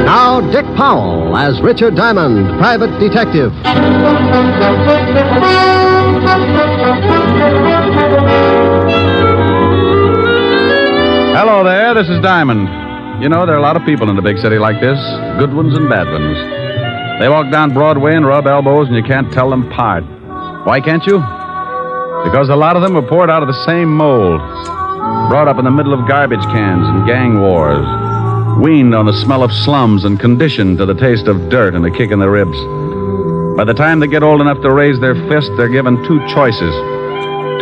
Now, Dick Powell as Richard Diamond, private detective. Hello there, this is Diamond. You know, there are a lot of people in a big city like this, good ones and bad ones. They walk down Broadway and rub elbows, and you can't tell them apart. Why can't you? Because a lot of them were poured out of the same mold, brought up in the middle of garbage cans and gang wars, weaned on the smell of slums and conditioned to the taste of dirt and a kick in the ribs. By the time they get old enough to raise their fist, they're given two choices.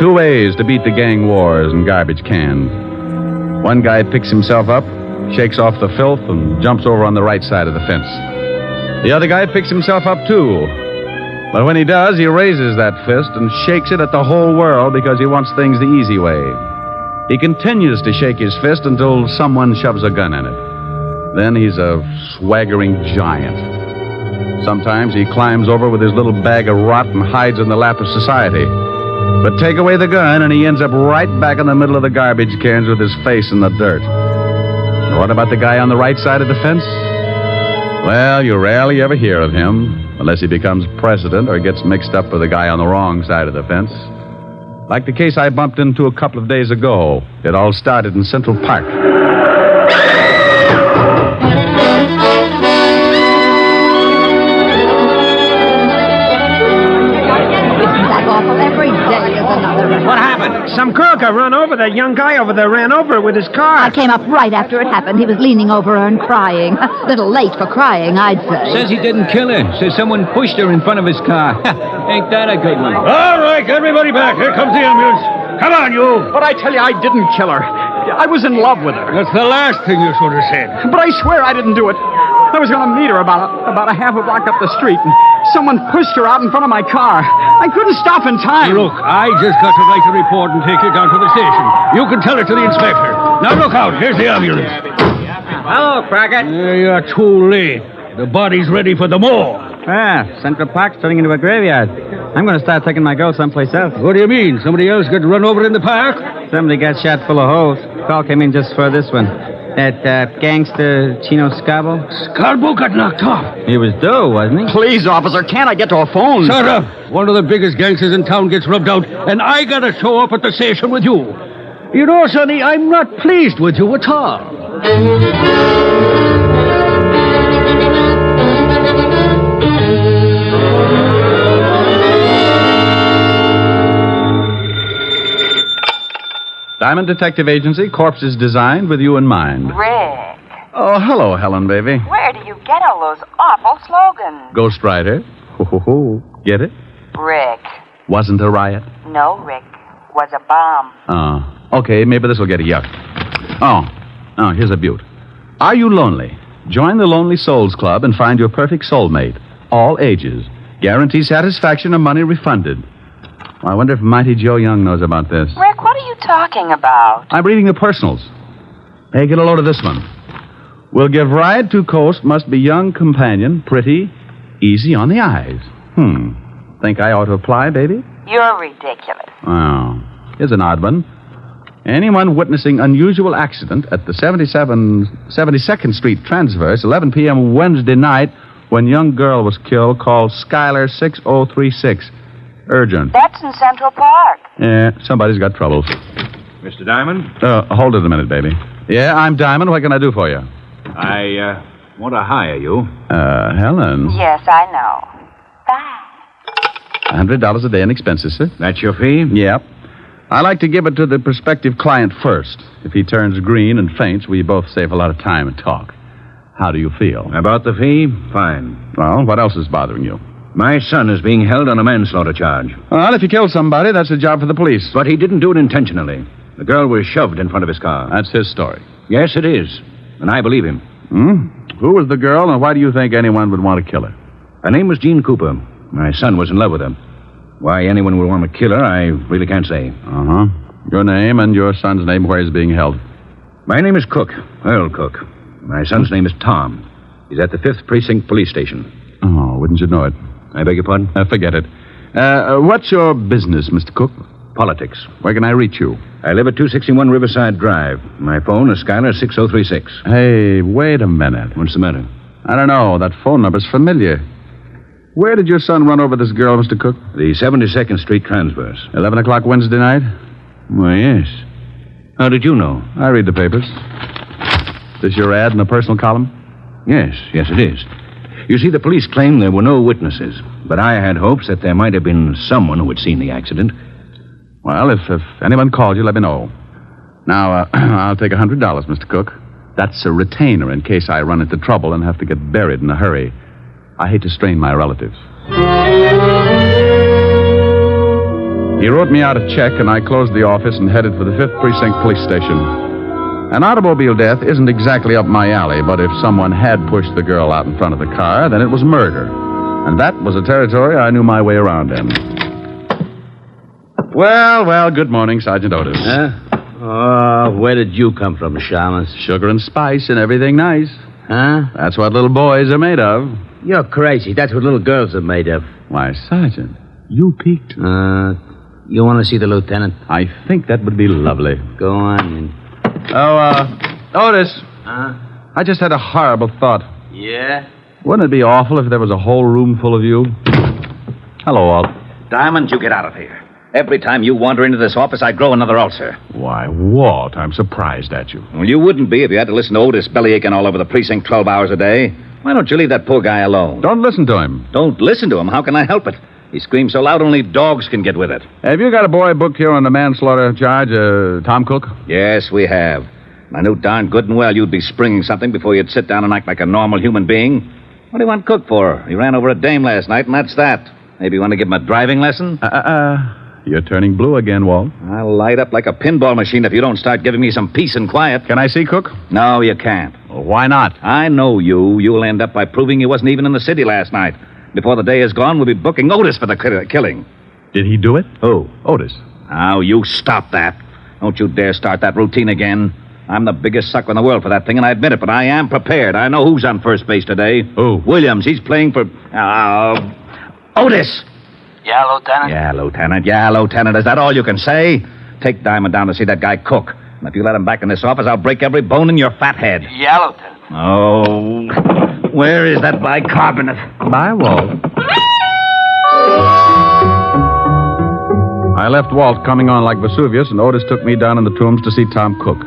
Two ways to beat the gang wars and garbage cans. One guy picks himself up, shakes off the filth, and jumps over on the right side of the fence. The other guy picks himself up, too. But when he does, he raises that fist and shakes it at the whole world because he wants things the easy way. He continues to shake his fist until someone shoves a gun in it. Then he's a swaggering giant. Sometimes he climbs over with his little bag of rot and hides in the lap of society. But take away the gun, and he ends up right back in the middle of the garbage cans with his face in the dirt. What about the guy on the right side of the fence? Well, you rarely ever hear of him, unless he becomes president or gets mixed up with the guy on the wrong side of the fence. Like the case I bumped into a couple of days ago. It all started in Central Park. What happened? Some crook run over that young guy over there, ran over with his car. I came up right after it happened. He was leaning over her and crying. A little late for crying, I'd say. Says he didn't kill her. Says someone pushed her in front of his car. Ain't that a good one? All right, everybody back. Here comes the ambulance. Come on, you. But I tell you, I didn't kill her. I was in love with her. That's the last thing you should have said. But I swear I didn't do it. I was going to meet her about a half a block up the street, and someone pushed her out in front of my car. I couldn't stop in time. Look, I just got to write a report and take you down to the station. You can tell it to the inspector. Now look out. Here's the ambulance. Hello, Crockett. You're too late. The body's ready for the morgue. Central Park's turning into a graveyard. I'm going to start taking my girl someplace else. What do you mean? Somebody else got run over in the park? Somebody got shot full of holes. Call came in just for this one. That gangster Chino Scabo. Scarborough got knocked off. He was due, wasn't he? Please, officer, can't I get to a phone? Shut up. One of the biggest gangsters in town gets rubbed out, and I got to show up at the station with you. You know, Sonny, I'm not pleased with you at all. Diamond Detective Agency, corpses designed with you in mind. Rick. Oh, hello, Helen, baby. Where do you get all those awful slogans? Ghost Rider. Ho, ho, ho. Get it? Rick. Wasn't a riot? No, Rick. Was a bomb. Oh, okay, maybe this will get a yuck. Oh, here's a beaut. Are you lonely? Join the Lonely Souls Club and find your perfect soulmate. All ages. Guarantee satisfaction and money refunded. I wonder if Mighty Joe Young knows about this. Rick, what are you talking about? I'm reading the personals. Hey, get a load of this one. Will give ride to coast, must be young companion, pretty, easy on the eyes. Think I ought to apply, baby? You're ridiculous. Oh, here's an odd one. Anyone witnessing unusual accident at the 72nd Street Transverse, 11 p.m. Wednesday night, when young girl was killed, called Skylar 6036. Urgent. That's in Central Park. Yeah, somebody's got troubles. Mr. Diamond? Hold it a minute, baby. Yeah, I'm Diamond. What can I do for you? I want to hire you. Helen. Yes, I know. Bye. $100 a day in expenses, sir. That's your fee? Yep. I like to give it to the prospective client first. If he turns green and faints, we both save a lot of time and talk. How do you feel? About the fee? Fine. Well, what else is bothering you? My son is being held on a manslaughter charge. Well, if you killed somebody, that's a job for the police. But he didn't do it intentionally. The girl was shoved in front of his car. That's his story. Yes, it is. And I believe him. Who was the girl, and why do you think anyone would want to kill her? Her name was Jean Cooper. My son was in love with her. Why anyone would want to kill her, I really can't say. Uh-huh. Your name and your son's name, where he's being held. My name is Cook, Earl Cook. My son's name is Tom. He's at the 5th Precinct Police Station. Oh, wouldn't you know it? I beg your pardon? Forget it. What's your business, Mr. Cook? Politics. Where can I reach you? I live at 261 Riverside Drive. My phone is Skylar 6036. Hey, wait a minute. What's the matter? I don't know. That phone number's familiar. Where did your son run over this girl, Mr. Cook? The 72nd Street transverse. 11 o'clock Wednesday night? Why, yes. How did you know? I read the papers. Is this your ad in the personal column? Yes, it is. You see, the police claim there were no witnesses, but I had hopes that there might have been someone who had seen the accident. Well, if anyone called you, let me know. Now, I'll take $100, Mr. Cook. That's a retainer in case I run into trouble and have to get buried in a hurry. I hate to strain my relatives. He wrote me out a check, and I closed the office and headed for the 5th Precinct Police Station. An automobile death isn't exactly up my alley, but if someone had pushed the girl out in front of the car, then it was murder. And that was a territory I knew my way around in. Well, good morning, Sergeant Otis. Oh, where did you come from, Shamus? Sugar and spice and everything nice. Huh? That's what little boys are made of. You're crazy. That's what little girls are made of. Why, Sergeant, you peeked. You want to see the lieutenant? I think that would be lovely. Go on. Otis. Huh? I just had a horrible thought. Yeah? Wouldn't it be awful if there was a whole room full of you? Hello, Walt. Diamond, you get out of here. Every time you wander into this office, I grow another ulcer. Why, Walt, I'm surprised at you. Well, you wouldn't be if you had to listen to Otis bellyaching all over the precinct 12 hours a day. Why don't you leave that poor guy alone? Don't listen to him. Don't listen to him? How can I help it? He screams so loud only dogs can get with it. Have you got a boy booked here on the manslaughter charge, Tom Cook? Yes, we have. I knew darn good and well you'd be springing something before you'd sit down and act like a normal human being. What do you want Cook for? He ran over a dame last night, and that's that. Maybe you want to give him a driving lesson? You're turning blue again, Walt. I'll light up like a pinball machine if you don't start giving me some peace and quiet. Can I see Cook? No, you can't. Well, why not? I know you. You'll end up by proving you wasn't even in the city last night. Before the day is gone, we'll be booking Otis for the killing. Did he do it? Who? Otis. Now, you stop that. Don't you dare start that routine again. I'm the biggest sucker in the world for that thing, and I admit it, but I am prepared. I know who's on first base today. Who? Williams. He's playing for... Otis! Yeah, Lieutenant? Yeah, Lieutenant. Is that all you can say? Take Diamond down to see that guy Cook. And if you let him back in this office, I'll break every bone in your fat head. Yeah, Lieutenant. Oh, where is that bicarbonate? Bye, Walt. I left Walt coming on like Vesuvius, and Otis took me down in the tombs to see Tom Cook.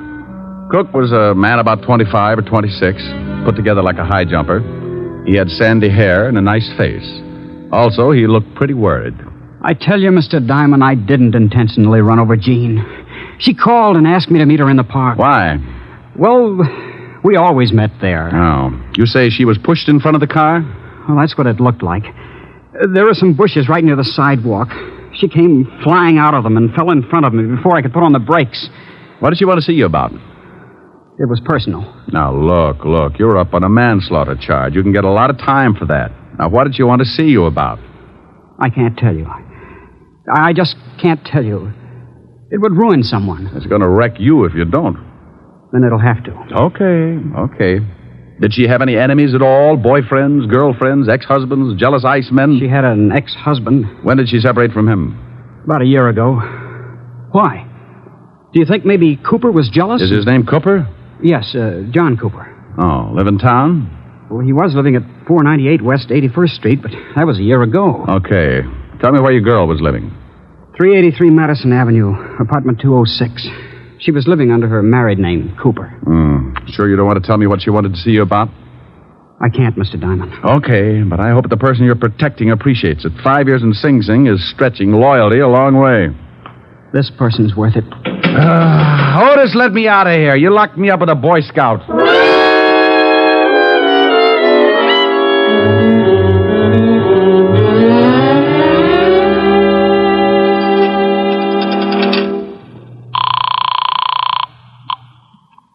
Cook was a man about 25 or 26, put together like a high jumper. He had sandy hair and a nice face. Also, he looked pretty worried. I tell you, Mr. Diamond, I didn't intentionally run over Jean. She called and asked me to meet her in the park. Why? Well, we always met there. Oh. You say she was pushed in front of the car? Well, that's what it looked like. There were some bushes right near the sidewalk. She came flying out of them and fell in front of me before I could put on the brakes. What did she want to see you about? It was personal. Now, look. You're up on a manslaughter charge. You can get a lot of time for that. Now, what did she want to see you about? I can't tell you. I just can't tell you. It would ruin someone. It's going to wreck you if you don't. Then it'll have to. Okay. Did she have any enemies at all? Boyfriends, girlfriends, ex-husbands, jealous icemen? She had an ex-husband. When did she separate from him? About a year ago. Why? Do you think maybe Cooper was jealous? Is his name Cooper? Yes, John Cooper. Oh, live in town? Well, he was living at 498 West 81st Street, but that was a year ago. Okay. Tell me where your girl was living. 383 Madison Avenue, apartment 206. She was living under her married name, Cooper. Sure you don't want to tell me what she wanted to see you about? I can't, Mr. Diamond. Okay, but I hope the person you're protecting appreciates it. 5 years in Sing Sing is stretching loyalty a long way. This person's worth it. Otis, let me out of here. You locked me up with a Boy Scout.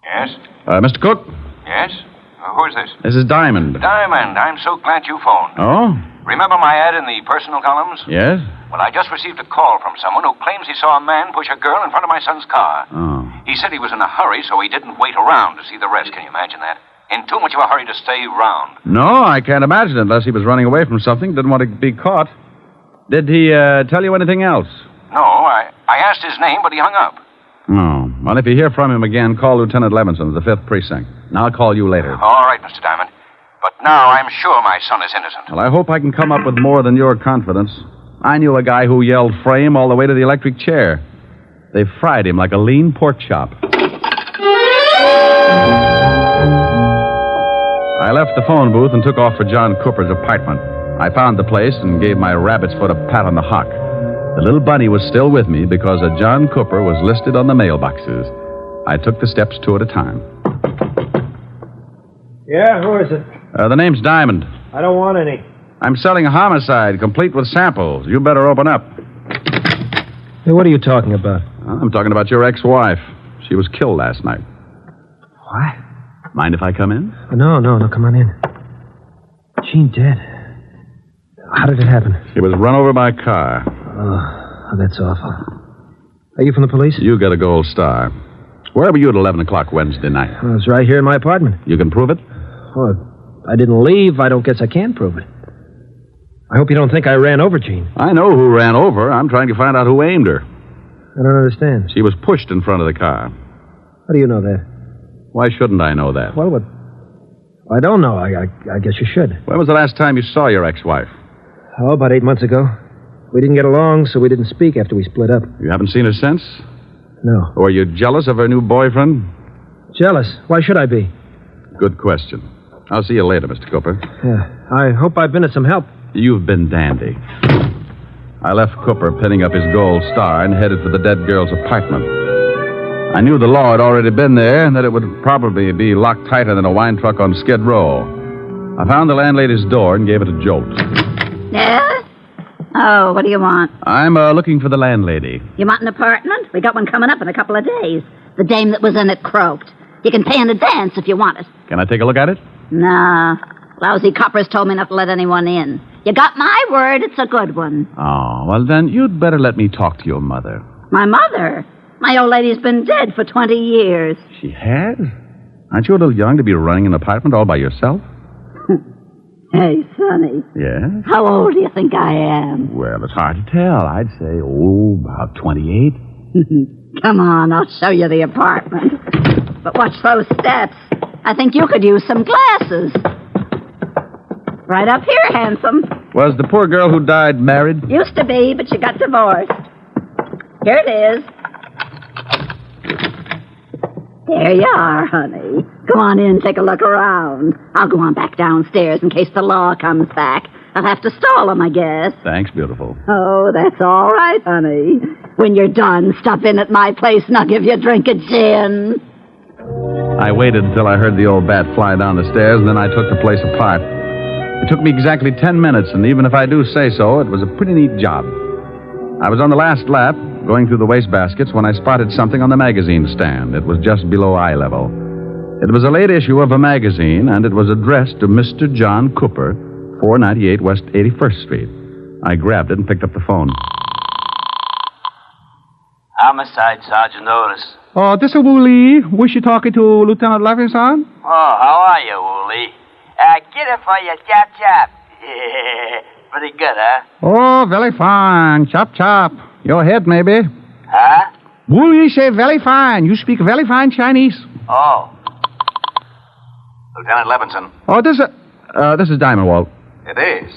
Yes? Mr. Cook? Yes? Who is this? This is Diamond. Diamond, I'm so glad you phoned. Oh? Remember my ad in the personal columns? Yes? Well, I just received a call from someone who claims he saw a man push a girl in front of my son's car. Oh. He said he was in a hurry, so he didn't wait around to see the rest. Can you imagine that? In too much of a hurry to stay round. No, I can't imagine it unless he was running away from something, didn't want to be caught. Did he tell you anything else? No, I asked his name, but he hung up. Oh. Well, if you hear from him again, call Lieutenant Levinson of the 5th Precinct. And I'll call you later. All right, Mr. Diamond. But now I'm sure my son is innocent. Well, I hope I can come up with more than your confidence. I knew a guy who yelled frame all the way to the electric chair. They fried him like a lean pork chop. I left the phone booth and took off for John Cooper's apartment. I found the place and gave my rabbit's foot a pat on the hock. The little bunny was still with me because a John Cooper was listed on the mailboxes. I took the steps two at a time. Yeah, who is it? The name's Diamond. I don't want any. I'm selling a homicide, complete with samples. You better open up. Hey, what are you talking about? I'm talking about your ex-wife. She was killed last night. What? Mind if I come in? No, come on in. Jean dead. How did it happen? She was run over by a car. Oh, that's awful. Are you from the police? You got a gold star. Where were you at 11 o'clock Wednesday night? I was right here in my apartment. You can prove it? Oh, I didn't leave. I don't guess I can prove it. I hope you don't think I ran over Jean. I know who ran over. I'm trying to find out who aimed her. I don't understand. She was pushed in front of the car. How do you know that? Why shouldn't I know that? Well, I don't know. I guess you should. When was the last time you saw your ex-wife? Oh, about 8 months ago. We didn't get along, so we didn't speak after we split up. You haven't seen her since? No. Were you jealous of her new boyfriend? Jealous? Why should I be? Good question. I'll see you later, Mr. Cooper. Yeah. I hope I've been of some help. You've been dandy. I left Cooper pinning up his gold star and headed for the dead girl's apartment. I knew the law had already been there and that it would probably be locked tighter than a wine truck on Skid Row. I found the landlady's door and gave it a jolt. Yeah? Oh, what do you want? I'm looking for the landlady. You want an apartment? We got one coming up in a couple of days. The dame that was in it croaked. You can pay in advance if you want it. Can I take a look at it? Nah. Lousy coppers told me not to let anyone in. You got my word, it's a good one. Oh, well, then you'd better let me talk to your mother. My mother? My old lady's been dead for 20 years. She has? Aren't you a little young to be running an apartment all by yourself? Hey, Sonny. Yes? How old do you think I am? Well, it's hard to tell. I'd say, about 28. Come on, I'll show you the apartment. But watch those steps. I think you could use some glasses. Right up here, handsome. Was the poor girl who died married? Used to be, but she got divorced. Here it is. There you are, honey. Come on in, take a look around. I'll go on back downstairs in case the law comes back. I'll have to stall him, I guess. Thanks, beautiful. Oh, that's all right, honey. When you're done, stop in at my place and I'll give you a drink of gin. I waited until I heard the old bat fly down the stairs, and then I took the place apart. It took me exactly 10 minutes, and even if I do say so, it was a pretty neat job. I was on the last lap, going through the wastebaskets, when I spotted something on the magazine stand. It was just below eye level. It was a late issue of a magazine, and it was addressed to Mr. John Cooper, 498 West 81st Street. I grabbed it and picked up the phone. Homicide, Sergeant Otis. Oh, this is Wooly. Was you talking to Lieutenant Levinson? Oh, how are you, Wooly? Get it for you, chop chop. Pretty good, huh? Oh, very fine. Chop, chop. Your head, maybe. Huh? Wooly say very fine. You speak very fine Chinese. Oh. Lieutenant Levinson. Oh, this is Diamond, Walt. It is.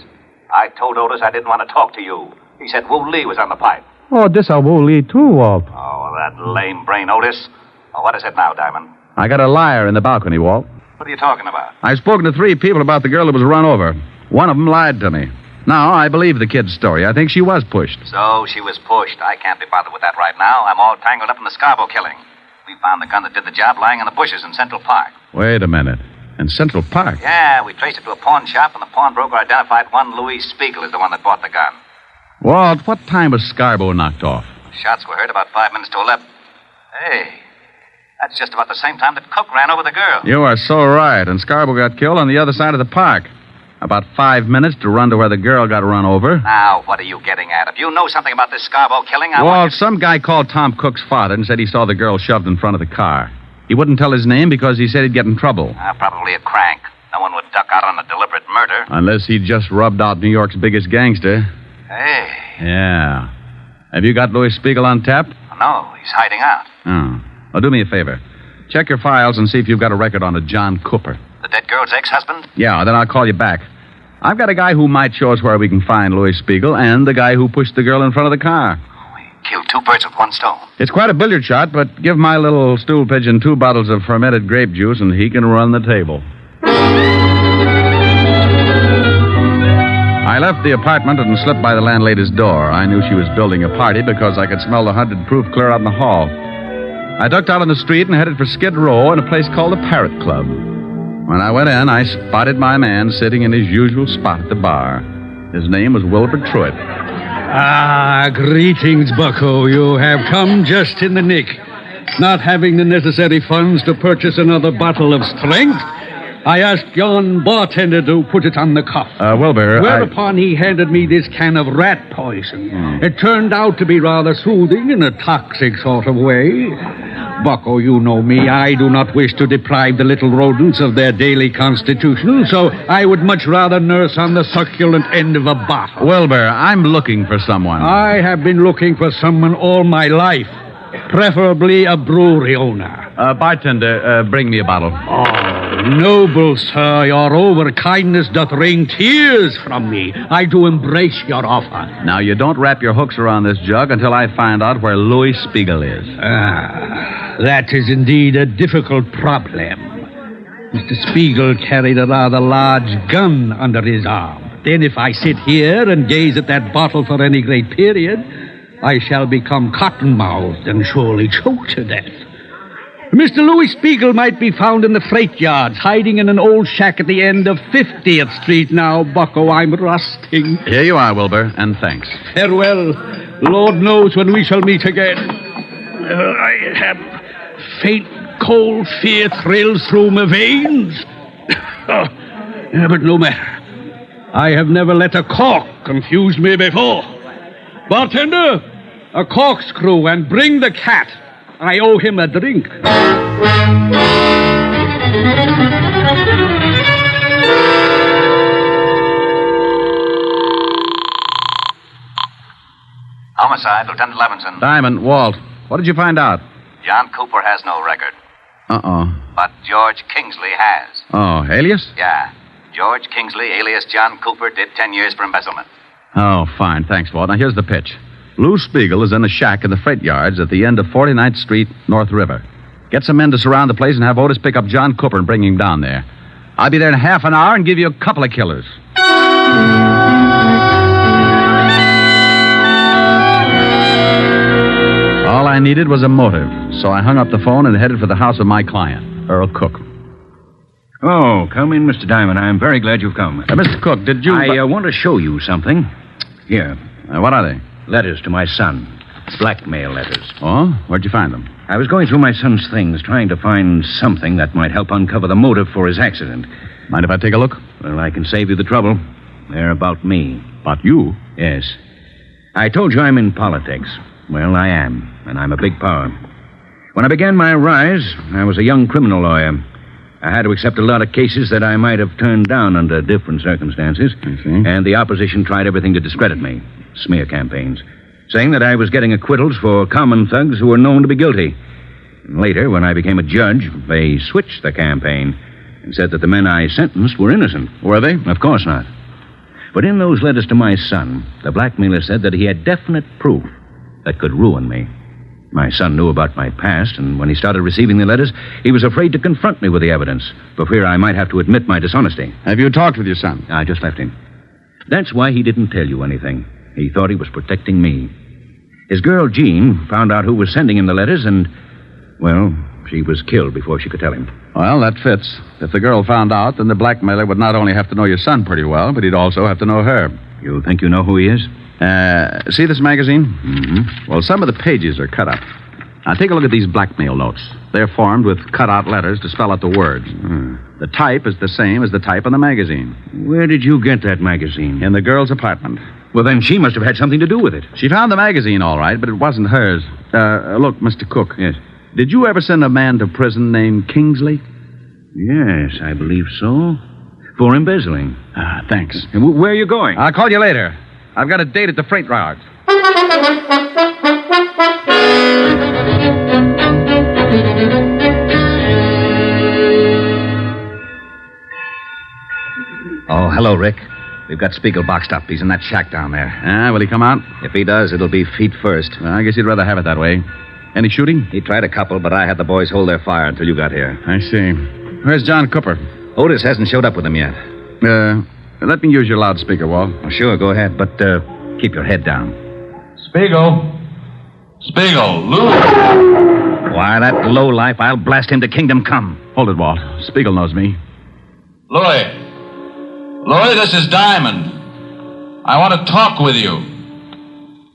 I told Otis I didn't want to talk to you. He said Wu Lee was on the pipe. Oh, this is Wooly, too, Walt. Oh, that lame brain, Otis. Oh, what is it now, Diamond? I got a liar in the balcony, Walt. What are you talking about? I've spoken to 3 people about the girl that was run over. One of them lied to me. Now, I believe the kid's story. I think she was pushed. So she was pushed. I can't be bothered with that right now. I'm all tangled up in the Scarborough killing. We found the gun that did the job lying in the bushes in Central Park. Wait a minute. In Central Park? Yeah, we traced it to a pawn shop, and the pawnbroker identified one Louis Spiegel as the one that bought the gun. Walt, what time was Scarborough knocked off? Shots were heard about 5 minutes to 11. Hey, that's just about the same time that Cook ran over the girl. You are so right. And Scarborough got killed on the other side of the park. About 5 minutes to run to where the girl got run over. Now, what are you getting at? If you know something about this Scarborough killing, I Well, want you... some guy called Tom Cook's father and said he saw the girl shoved in front of the car. He wouldn't tell his name because he said he'd get in trouble. Probably a crank. No one would duck out on a deliberate murder. Unless he just rubbed out New York's biggest gangster. Hey. Yeah. Have you got Louis Spiegel on tap? No, he's hiding out. Oh. Well, do me a favor. Check your files and see if you've got a record on a John Cooper. The dead girl's ex-husband? Yeah, then I'll call you back. I've got a guy who might show us where we can find Louis Spiegel and the guy who pushed the girl in front of the car. We killed two birds with one stone. It's quite a billiard shot, but give my little stool pigeon 2 bottles of fermented grape juice and he can run the table. I left the apartment and slipped by the landlady's door. I knew she was building a party because I could smell the 100 proof clear out in the hall. I ducked out on the street and headed for Skid Row in a place called the Parrot Club. When I went in, I spotted my man sitting in his usual spot at the bar. His name was Wilbur Truitt. Ah, greetings, Bucko. You have come just in the nick. Not having the necessary funds to purchase another bottle of strength, I asked yon bartender to put it on the cuff. Wilbur, Whereupon he handed me this can of rat poison. It turned out to be rather soothing in a toxic sort of way. Bucko, you know me. I do not wish to deprive the little rodents of their daily constitution, so I would much rather nurse on the succulent end of a bottle. Wilbur, I'm looking for someone. I have been looking for someone all my life. Preferably a brewery owner. Bartender, bring me a bottle. Oh, noble sir, your over-kindness doth wring tears from me. I do embrace your offer. Now, you don't wrap your hooks around this jug until I find out where Louis Spiegel is. That is indeed a difficult problem. Mr. Spiegel carried a rather large gun under his arm. Then if I sit here and gaze at that bottle for any great period, I shall become cotton-mouthed and surely choke to death. Mr. Louis Spiegel might be found in the freight yards, hiding in an old shack at the end of 50th Street. Now, Bucko, I'm rusting. Here you are, Wilbur, and thanks. Farewell. Lord knows when we shall meet again. I have faint, cold fear thrills through my veins. But no matter. I have never let a cork confuse me before. Bartender, a corkscrew and bring the cat. I owe him a drink. Homicide, Lieutenant Levinson. Diamond, Walt, what did you find out? John Cooper has no record. Uh-oh. But George Kingsley has. Oh, alias? Yeah. George Kingsley, alias John Cooper, did 10 years for embezzlement. Oh, fine. Thanks, Walt. Now, here's the pitch. Lou Spiegel is in a shack in the freight yards at the end of 49th Street, North River. Get some men to surround the place and have Otis pick up John Cooper and bring him down there. I'll be there in half an hour and give you a couple of killers. All I needed was a motive, so I hung up the phone and headed for the house of my client, Earl Cook. Oh, come in, Mr. Diamond. I'm very glad you've come. Mr. Cook, did you... I want to show you something. Here. What are they? Letters to my son. Blackmail letters. Oh? Where'd you find them? I was going through my son's things, trying to find something that might help uncover the motive for his accident. Mind if I take a look? Well, I can save you the trouble. They're about me. About you? Yes. I told you I'm in politics. Well, I am, and I'm a big power. When I began my rise, I was a young criminal lawyer. I had to accept a lot of cases that I might have turned down under different circumstances. I see. And the opposition tried everything to discredit me. Smear campaigns. Saying that I was getting acquittals for common thugs who were known to be guilty. And later, when I became a judge, they switched the campaign and said that the men I sentenced were innocent. Were they? Of course not. But in those letters to my son, the blackmailer said that he had definite proof that could ruin me. My son knew about my past, and when he started receiving the letters, he was afraid to confront me with the evidence, for fear I might have to admit my dishonesty. Have you talked with your son? I just left him. That's why he didn't tell you anything. He thought he was protecting me. His girl, Jean, found out who was sending him the letters, and, well, she was killed before she could tell him. Well, that fits. If the girl found out, then the blackmailer would not only have to know your son pretty well, but he'd also have to know her. You think you know who he is? See this magazine? Mm-hmm. Well, some of the pages are cut up. Now, take a look at these blackmail notes. They're formed with cut-out letters to spell out the words. The type is the same as the type on the magazine. Where did you get that magazine? In the girl's apartment. Well, then she must have had something to do with it. She found the magazine, all right, but it wasn't hers. Look, Mr. Cook. Yes. Did you ever send a man to prison named Kingsley? Yes, I believe so. For embezzling. Thanks. And where are you going? I'll call you later. I've got a date at the freight yard. Oh, hello, Rick. We've got Spiegel boxed up. He's in that shack down there. Will he come out? If he does, it'll be feet first. I guess he'd rather have it that way. Any shooting? He tried a couple, but I had the boys hold their fire until you got here. I see. Where's John Cooper? Otis hasn't showed up with him yet. Let me use your loudspeaker, Walt. Oh, sure, go ahead, but keep your head down. Spiegel, Lou. Why, that lowlife, I'll blast him to kingdom come. Hold it, Walt. Spiegel knows me. Louie, this is Diamond. I want to talk with you.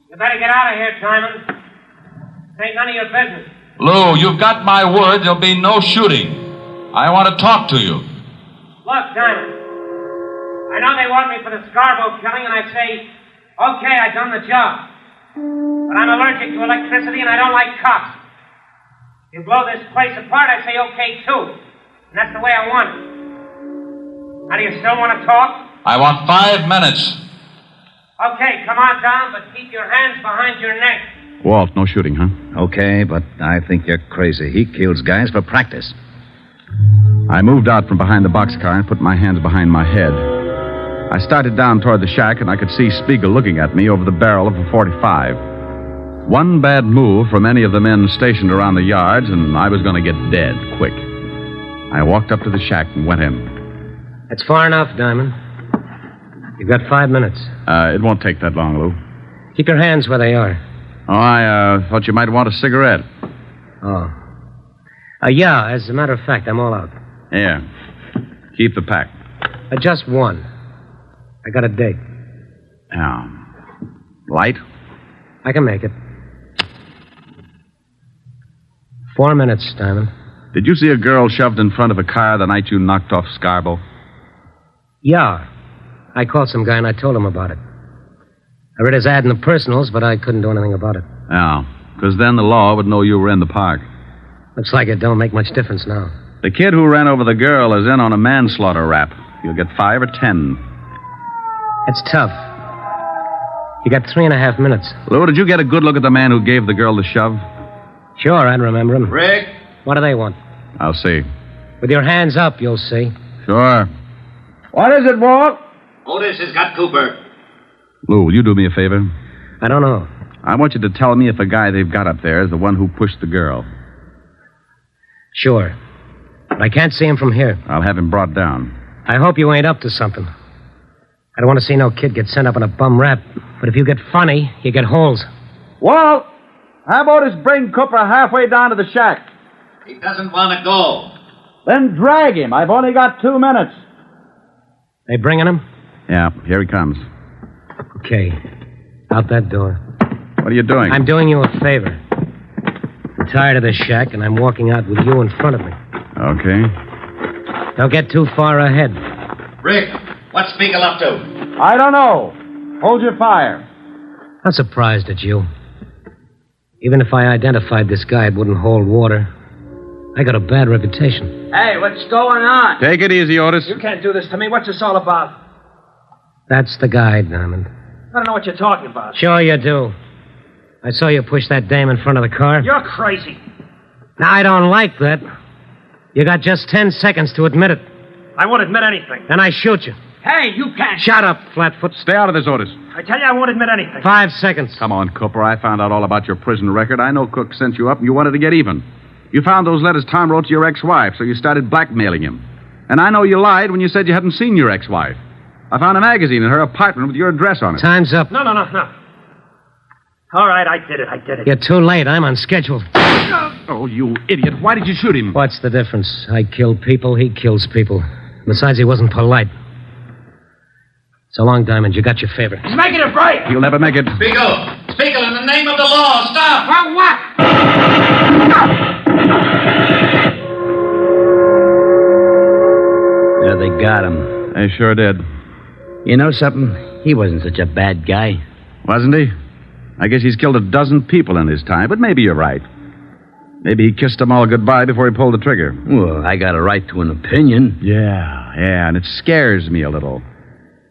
You better get out of here, Diamond. This ain't none of your business. Lou, you've got my word there'll be no shooting. I want to talk to you. Look, Diamond. I know they want me for the Scarborough killing, and I say, okay, I've done the job. But I'm allergic to electricity, and I don't like cops. If you blow this place apart, I say okay, too. And that's the way I want it. Now, do you still want to talk? I want 5 minutes. Okay, come on down, but keep your hands behind your neck. Walt, no shooting, huh? Okay, but I think you're crazy. He kills guys for practice. I moved out from behind the boxcar and put my hands behind my head. I started down toward the shack, and I could see Spiegel looking at me over the barrel of a .45. One bad move from any of the men stationed around the yards, and I was going to get dead quick. I walked up to the shack and went in. That's far enough, Diamond. You've got 5 minutes. It won't take that long, Lou. Keep your hands where they are. Oh, I thought you might want a cigarette. Oh. Yeah, as a matter of fact, I'm all out. Yeah. Keep the pack. Just one. I got a date. Yeah. Light? I can make it. 4 minutes, Diamond. Did you see a girl shoved in front of a car the night you knocked off Scarborough? Yeah. I called some guy and I told him about it. I read his ad in the personals, but I couldn't do anything about it. Yeah, because then the law would know you were in the park. Looks like it don't make much difference now. The kid who ran over the girl is in on a manslaughter rap. You'll get 5 or 10. It's tough. You got 3.5 minutes. Lou, did you get a good look at the man who gave the girl the shove? Sure, I'd remember him. Rick? What do they want? I'll see. With your hands up, you'll see. Sure. What is it, Walt? Otis has got Cooper. Lou, will you do me a favor? I don't know. I want you to tell me if the guy they've got up there is the one who pushed the girl. Sure. But I can't see him from here. I'll have him brought down. I hope you ain't up to something. I don't want to see no kid get sent up on a bum rap. But if you get funny, you get holes. Walt, how about us bring Cooper halfway down to the shack? He doesn't want to go. Then drag him. I've only got 2 minutes. They bringing him? Yeah, here he comes. Okay. Out that door. What are you doing? I'm doing you a favor. I'm tired of this shack, and I'm walking out with you in front of me. Okay. Don't get too far ahead. Rick, what's Spiegel up to? I don't know. Hold your fire. I'm surprised at you. Even if I identified this guy, it wouldn't hold water. I got a bad reputation. Hey, what's going on? Take it easy, Otis. You can't do this to me. What's this all about? That's the guy, Diamond. I don't know what you're talking about. Sure you do. I saw you push that dame in front of the car. You're crazy. Now, I don't like that. You got just 10 seconds to admit it. I won't admit anything. Then I shoot you. Hey, you can't. Shut up, Flatfoot. Stay out of this, Otis. I tell you, I won't admit anything. 5 seconds. Come on, Cooper. I found out all about your prison record. I know Cook sent you up and you wanted to get even. You found those letters Tom wrote to your ex-wife, so you started blackmailing him. And I know you lied when you said you hadn't seen your ex-wife. I found a magazine in her apartment with your address on it. Time's up. No. All right, I did it. You're too late. I'm on schedule. Oh, you idiot. Why did you shoot him? What's the difference? I kill people, he kills people. Besides, he wasn't polite. So long, Diamond. You got your favor. He's making a break. He'll never make it. Spiegel, in the name of the law, stop. For what? got him. They sure did. You know something? He wasn't such a bad guy. Wasn't he? I guess he's killed a dozen people in his time, but maybe you're right. Maybe he kissed them all goodbye before he pulled the trigger. Well, I got a right to an opinion. Yeah, and it scares me a little.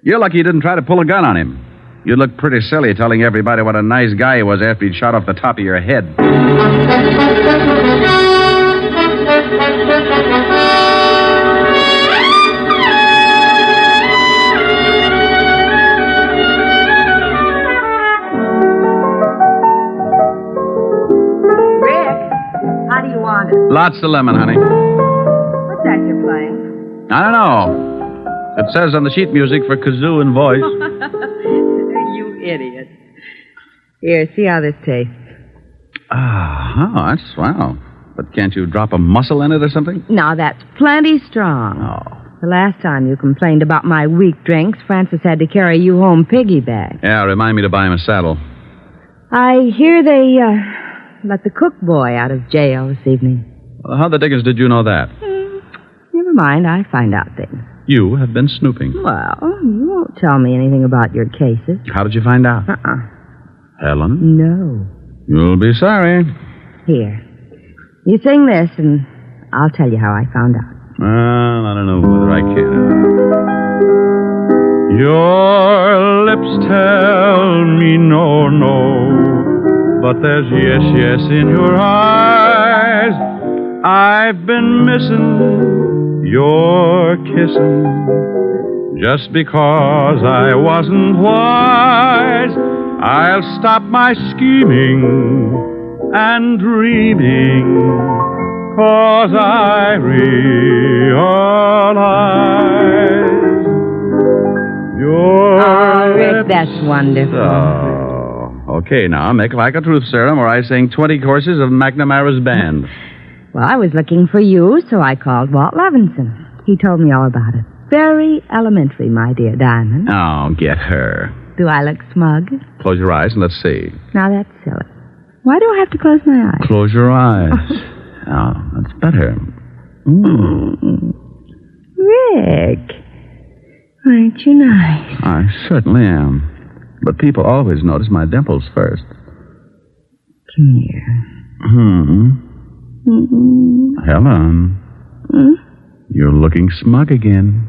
You're lucky you didn't try to pull a gun on him. You'd look pretty silly telling everybody what a nice guy he was after he'd shot off the top of your head. How do you want it? Lots of lemon, honey. What's that you're playing? I don't know. It says on the sheet music for kazoo and voice. You idiot. Here, see how this tastes. That's swell. But can't you drop a mussel in it or something? Now, that's plenty strong. Oh. The last time you complained about my weak drinks, Francis had to carry you home piggyback. Yeah, remind me to buy him a saddle. I hear they let the cook boy out of jail this evening. Well, how the dickens did you know that? Never mind, I find out things. You have been snooping. Well, you won't tell me anything about your cases. How did you find out? Helen? No. You'll be sorry. Here. You sing this, and I'll tell you how I found out. Well, I don't know whether I can. Your lips tell me no, no, but there's yes, yes in your eyes. I've been missing your kissing just because I wasn't wise. I'll stop my scheming and dreaming, 'cause I realize you're... Rick, that's wonderful. Oh, okay, now make like a truth serum or I sing 20 courses of McNamara's band. Well, I was looking for you, so I called Walt Levinson. He told me all about it. Very elementary, my dear Diamond. Oh, get her. Do I look smug? Close your eyes and let's see. Now, that's silly. Why do I have to close my eyes? Close your eyes. Oh, that's better. Rick, aren't you nice? I certainly am. But people always notice my dimples first. Come here. Helen, you're looking smug again.